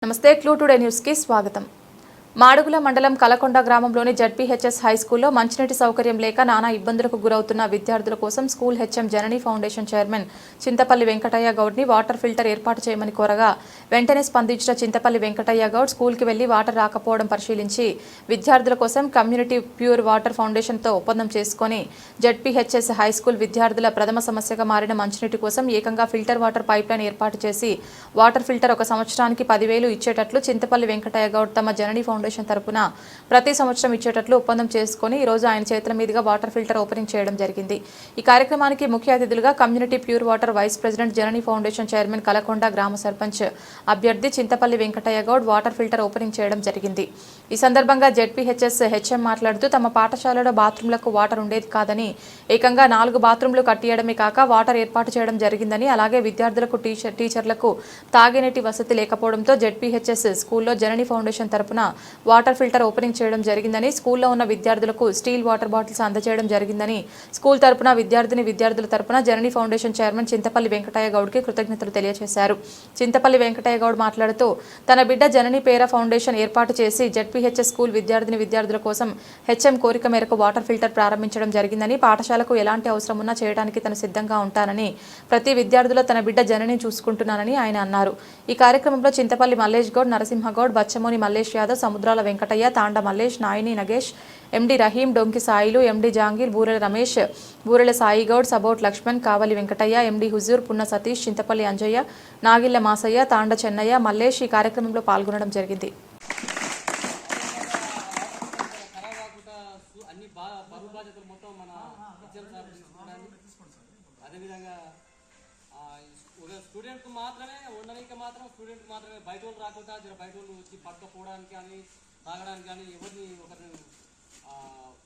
నమస్తే clue today news కి స్వాగతం। మాడుగుల మండలం కలకొండ గ్రామంలోని జడ్పీహెచ్ఎస్ హై స్కూల్లో మంచినీటి సౌకర్యం లేక నానా ఇబ్బందులకు గురవుతున్న విద్యార్థుల కోసం school HM Janani foundation chairman Chintapalli Venkataiah గౌడ్ని వాటర్ ఫిల్టర్ ఏర్పాటు చేయమని కోరగా వెంటనే స్పందించిన చింతపల్లి వెంకటయ్య గౌడ్ స్కూల్కి వెళ్లి వాటర్ రాకపోవడం పరిశీలించి విద్యార్థుల కోసం కమ్యూనిటీ ప్యూర్ వాటర్ ఫౌండేషన్తో ఒప్పందం చేసుకుని జడ్పీహెచ్ఎస్ హై స్కూల్ విద్యార్థుల ప్రథమ సమస్యగా మారిన మంచినీటి కోసం ఏకంగా ఫిల్టర్ వాటర్ పైప్లైన్ ఏర్పాటు చేసి వాటర్ ఫిల్టర్ ఒక సంవత్సరానికి 10,000 ఇచ్చేటట్లు చింతపల్లి వెంకటయ్య గౌడ్ తమ జననీ ఫౌండేషన్ తరపున ప్రతి సంవత్సరం ఇచ్చేటట్లు ఒప్పందం చేసుకుని ఈ రోజు ఆయన చేతుల మీదుగా వాటర్ ఫిల్టర్ ఓపెనింగ్ చేయడం జరిగింది। ఈ కార్యక్రమానికి ముఖ్య అతిథులుగా community pure water vice president Janani foundation chairman Kalakonda గ్రామ సర్పంచ్ అభ్యర్థి Chintapalli Venkataiah Goud water filter opening చేయడం జరిగింది। ఈ సందర్భంగా జడ్పీహెచ్ఎస్ హెచ్ఎం మాట్లాడుతూ తమ పాఠశాలలో బాత్రూంలకు వాటర్ ఉండేది కాదని ఏకంగా 4 బాత్రూంలు కట్టియడమే కాక వాటర్ ఏర్పాటు చేయడం జరిగిందని అలాగే విద్యార్థులకు టీచర్లకు తాగినీటి వసతి లేకపోవడంతో జడ్పీహెచ్ఎస్ స్కూల్లో జననీ ఫౌండేషన్ తరపున వాటర్ ఫిల్టర్ ఓపెనింగ్ చేయడం జరిగిందని స్కూల్లో ఉన్న విద్యార్థులకు స్టీల్ వాటర్ బాటిల్స్ అందజేయడం జరిగిందని స్కూల్ తరపున విద్యార్థుల తరపున జననీ ఫౌండేషన్ చైర్మన్ చింతపల్లి వెంకటయ్య గౌడ్కి కృతజ్ఞతలు తెలియజేశారు। చింతపల్లి వెంకటయ్య గౌడ్ మాట్లాడుతూ తన బిడ్డ జననీ పేర ఫౌండేషన్ ఏర్పాటు చేసి జడ్పీహెచ్ఎస్ స్కూల్ విద్యార్థుల కోసం హెచ్ఎం కోరిక మేరకు వాటర్ ఫిల్టర్ ప్రారంభించడం జరిగిందని పాఠశాలకు ఎలాంటి అవసరం ఉన్నా చేయడానికి తను సిద్ధంగా ఉంటానని ప్రతి విద్యార్థులు తన బిడ్డ జనని చూసుకుంటున్నానని ఆయన అన్నారు। ఈ కార్యక్రమంలో చింతపల్లి మల్లేష్ గౌడ్, నరసింహగౌడ్, బచ్చమోని మల్లేష్ యాదవ్, సముద్రాల వెంకటయ్య, తాండ మల్లేష్, నాయని నగేష్, ఎండి రహీం, డొంకి సాయిలు, ఎండి జాంగీర్, బూరెల రమేష్, బూరెల సాయిగౌడ్, సబోట్ లక్ష్మణ్, కావలి వెంకటయ్య, ఎండి హుజూర్, పున్న సతీష్, చింతపల్లి అంజయ్య, నాగిళ్ల మాసయ్య, తాండ చెన్నయ్య, మల్లేష్ ఈ కార్యక్రమంలో పాల్గొనడం జరిగింది। స్టూడెంట్ మాత్రమే ఉండడానికి స్టూడెంట్ మాత్రమే బయట వాళ్ళు రాకుండా బయట వాళ్ళు వచ్చి పట్టుకోవడానికి కానీ తాగడానికి కానీ ఎవరిని ఒకరిని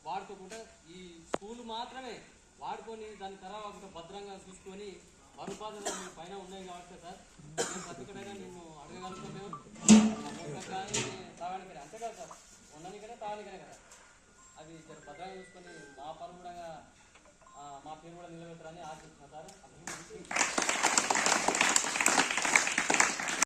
వాడుకోకుండా ఈ స్కూల్ మాత్రమే వాడుకొని దాన్ని ఖరాబ్ భద్రంగా చూసుకొని మరుపాదన పైన ఉన్నాయి కాబట్టి సార్ నేను ప్రతికడైనా నేను అడగగలుగుతాను కానీ తాగడానికనే అంతేకాదు సార్ ఉండడానికనే తాగడానికనే కదా అవి భద్రంగా చూసుకొని మా పనులు కూడా మా పేరు కూడా నిలబెట్టారని ఆశిస్తున్నాను సార్।